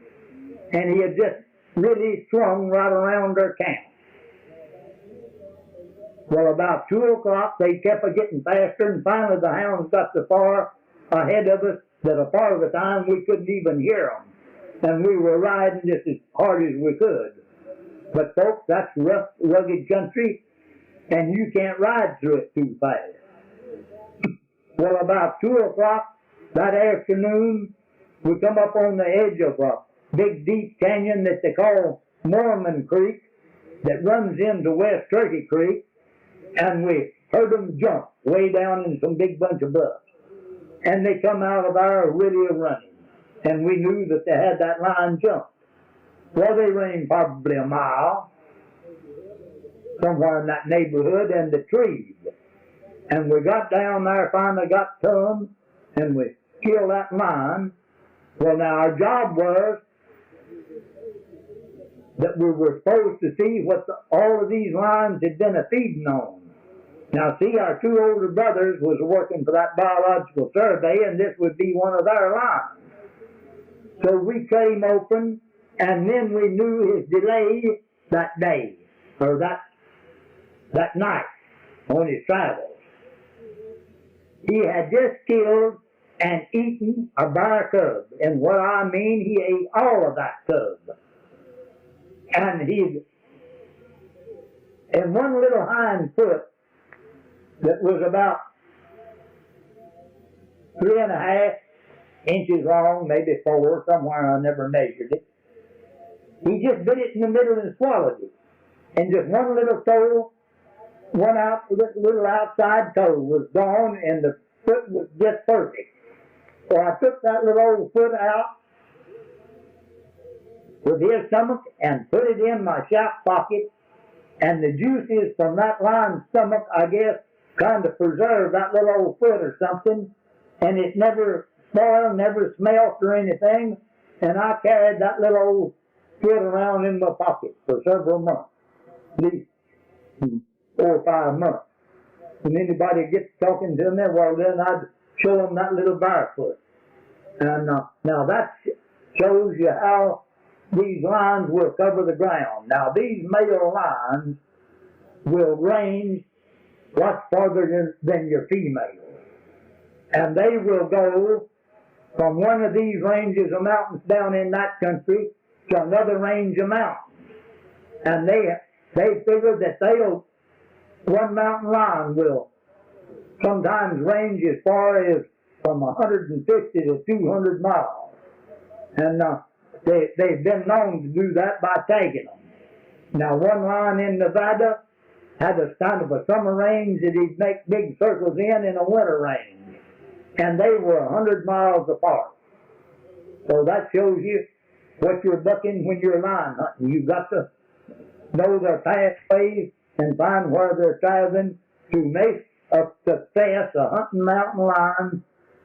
And he had just really swung right around our camp. Well, about 2 o'clock, they kept getting faster, and finally the hounds got so far ahead of us that a part of the time we couldn't even hear them. And we were riding just as hard as we could. But folks, that's rough, rugged country, and you can't ride through it too fast. Well, about 2 o'clock that afternoon, we come up on the edge of a big deep canyon that they call Mormon Creek that runs into West Turkey Creek, and we heard them jump way down in some big bunch of brush. And they come out of there really running, and we knew that they had that line jumped. Well, they reigned probably a mile, somewhere in that neighborhood, and the trees. And we got down there, finally got to them, and we killed that lion. Well, now our job was that we were supposed to see what all of these lions had been a feeding on. Now, see, our two older brothers was working for that biological survey, and this would be one of their lions. So we cut him open, and then we knew his delay that day, or that night on his travels. He had just killed and eaten a bear cub, and what I mean, he ate all of that cub. And in one little hind foot that was about 3.5 inches long, maybe 4, somewhere, I never measured it. He just bit it in the middle and swallowed it. And just one little toe, little outside toe was gone, and the foot was just perfect. So I took that little old foot out with his stomach and put it in my shaft pocket, and the juices from that lion's stomach, I guess, kind of preserved that little old foot or something, and it never spoiled, never smelt or anything, and I carried that little old foot around in my pocket for several months, at least 4 or 5 months. When anybody gets talking to me, well, then I'd show them that little bear foot. And now that shows you how these lions will cover the ground. Now, these male lions will range much farther than your females. And they will go from one of these ranges of mountains down in that country to another range of mountains. And they figure that one mountain lion will sometimes range as far as from 150 to 200 miles. And they've been known to do that by tagging them. Now, one lion in Nevada had a kind of a summer range that he'd make big circles in a winter range. And they were 100 miles apart. So that shows you what you're bucking when you're lion hunting. You've got to know their pathways and find where they're traveling to make a success of hunting mountain lions,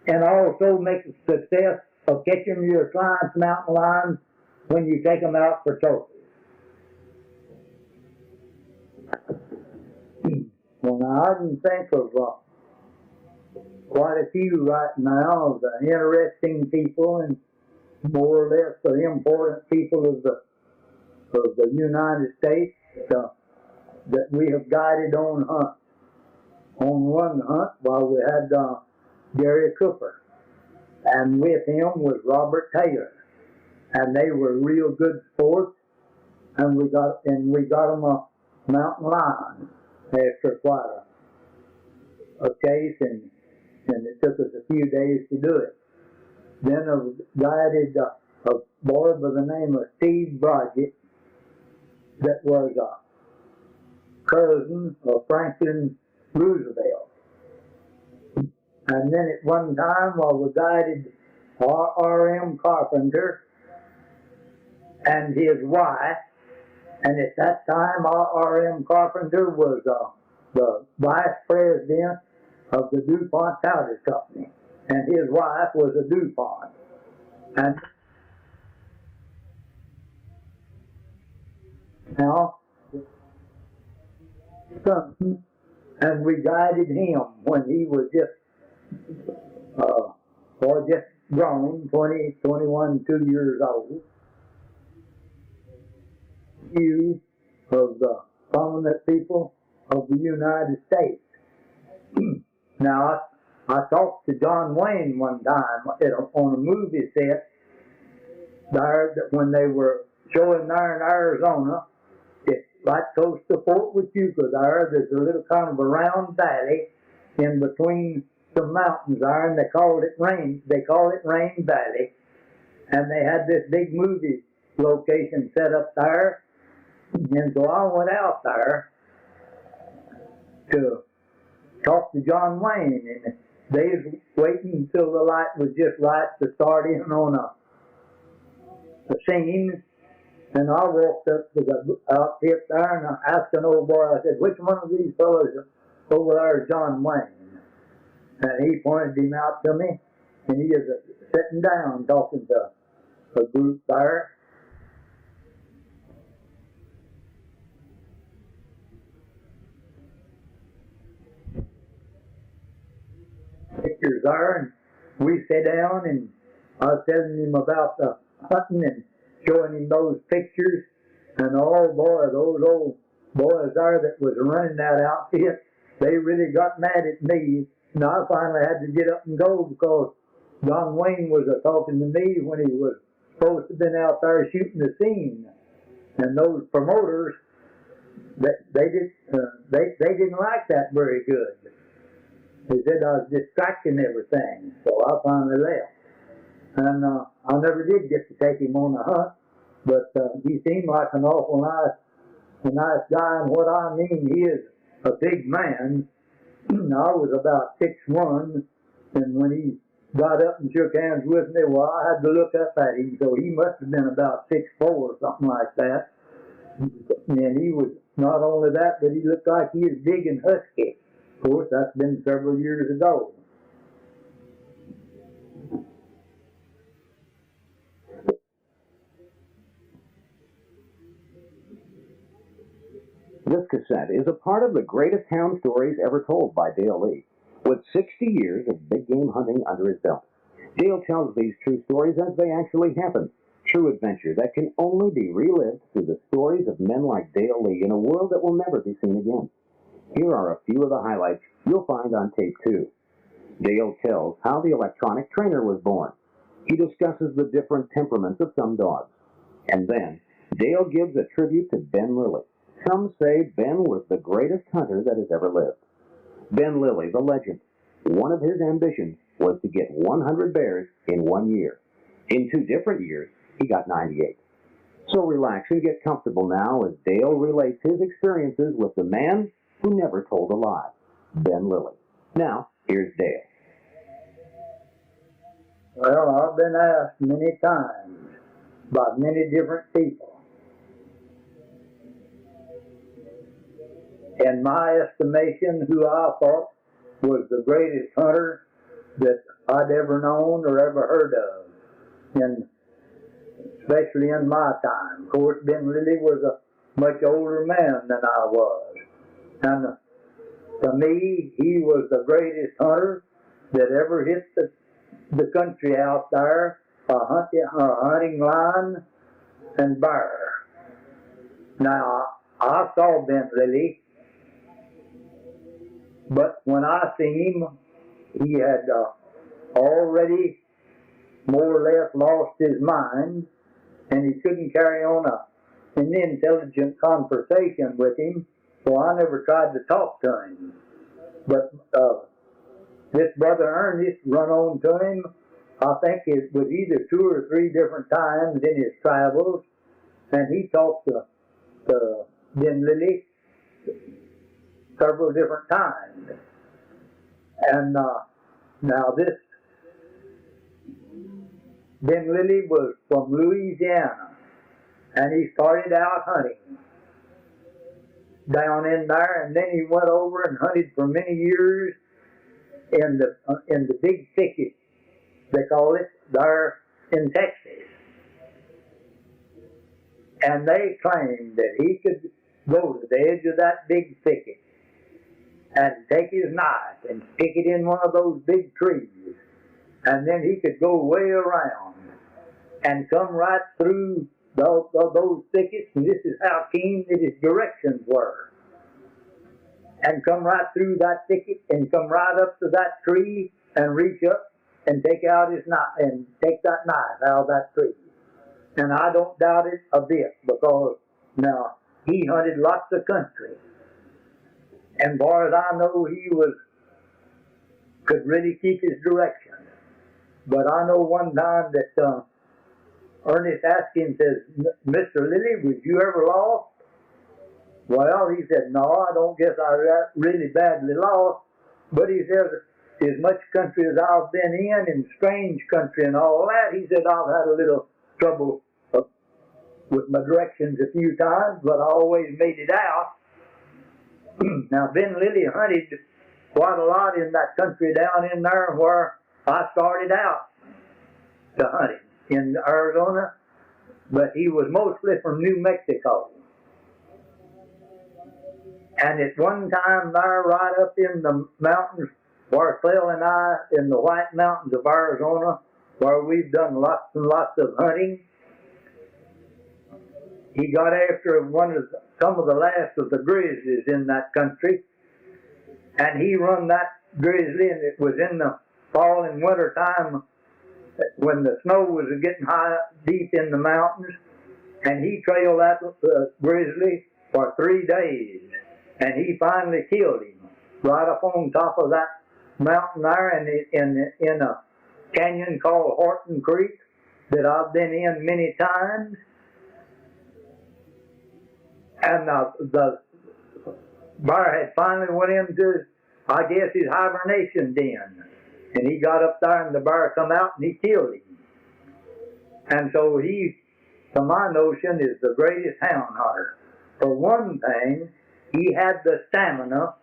and also make a success of catching your clients' mountain lions when you take them out for trophies. Well, now I can think of quite a few right now of the interesting people and more or less the important people of the United States that we have guided on hunts. On one hunt, we had Gary Cooper, and with him was Robert Taylor, and they were real good sports, and we got them a mountain lion after quite a chase, and it took us a few days to do it. Then I guided a boy by the name of Steve Broderick that was a cousin of Franklin Roosevelt. And then at one time, we guided R.M. Carpenter and his wife, and at that time R.M. Carpenter was the vice president of the DuPont Powder Company, and his wife was a DuPont. And now, and we guided him when he was just grown, 20, 21, 2 years old. Few of the prominent people of the United States. Now, I talked to John Wayne one time on a movie set there when they were showing there in Arizona. It's right close to Fort Huachuca there. There's a little kind of a round valley in between some mountains there, and they call it Rain Valley. And they had this big movie location set up there. And so I went out there to talk to John Wayne, and they was waiting until the light was just right to start in on a scene. And I walked up to the outfit there and I asked an old boy, I said, which one of these fellows over there is John Wayne? And he pointed him out to me, and he is sitting down talking to a group there. Pictures there, and we sat down, and I was telling him about the hunting and showing him those pictures. And oh boy, those old boys there that was running that outfit, they really got mad at me. And I finally had to get up and go because John Wayne was talking to me when he was supposed to have been out there shooting the scene. And those promoters, they didn't like that very good. They said I was distracting everything, so I finally left. And I never did get to take him on a hunt, but he seemed like an awful nice guy. And what I mean, he is a big man. I was about 6'1", and when he got up and shook hands with me, well, I had to look up at him, so he must have been about 6'4", or something like that. And he was not only that, but he looked like he was big and husky. Of course, that's been several years ago. This cassette is a part of the greatest hound stories ever told by Dale Lee. With 60 years of big game hunting under his belt, Dale tells these true stories as they actually happened. True adventure that can only be relived through the stories of men like Dale Lee in a world that will never be seen again. Here are a few of the highlights you'll find on tape 2. Dale tells how the electronic trainer was born. He discusses the different temperaments of some dogs. And then, Dale gives a tribute to Ben Lilly. Some say Ben was the greatest hunter that has ever lived. Ben Lilly, the legend. One of his ambitions was to get 100 bears in 1 year. In 2 different years, he got 98. So relax and get comfortable now as Dale relates his experiences with the man who never told a lie, Ben Lilly. Now, here's Dale. Well, I've been asked many times by many different people. In my estimation, who I thought was the greatest hunter that I'd ever known or ever heard of, and especially in my time. Of course, Ben Lilly was a much older man than I was. And to me, he was the greatest hunter that ever hit the country out there, a hunting lion and bear. Now, I saw Ben Lilly, but when I seen him, he had already more or less lost his mind, and he couldn't carry on an intelligent conversation with him, so I never tried to talk to him. But this brother Ernest run on to him, I think it was either 2 or 3 different times in his travels, and he talked to Ben Lilly several different times. And now this Ben Lilly was from Louisiana, and he started out hunting down in there, and then he went over and hunted for many years in the big thicket, they call it, there in Texas. And they claimed that he could go to the edge of that big thicket and take his knife and stick it in one of those big trees, and then he could go way around and come right through those thickets, and this is how keen that his directions were, and come right through that thicket and come right up to that tree and reach up and take out his knife and take that knife out of that tree. And I don't doubt it a bit, because now he hunted lots of country, and as far as I know, he could really keep his direction. But I know one time that Ernest asked him, says, Mr. Lilly, was you ever lost? Well, he said, no, I don't guess I really badly lost. But he says, as much country as I've been in strange country and all that, he said, I've had a little trouble with my directions a few times, but I always made it out. Now, Ben Lilly hunted quite a lot in that country down in there where I started out to hunting in Arizona, but he was mostly from New Mexico. And at one time there, right up in the mountains, where Phil and I, in the White Mountains of Arizona, where we've done lots and lots of hunting, he got after some of the last of the grizzlies in that country, and he run that grizzly, and it was in the fall and winter time when the snow was getting high, deep in the mountains, and he trailed that grizzly for 3 days, and he finally killed him right up on top of that mountain there, and in a canyon called Horton Creek that I've been in many times. And the bear had finally went into, I guess, his hibernation den. And he got up there and the bear come out and he killed him. And so he, to my notion, is the greatest hound hunter. For one thing, he had the stamina,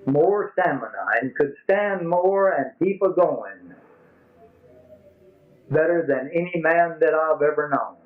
more stamina, and could stand more and keep a going better than any man that I've ever known.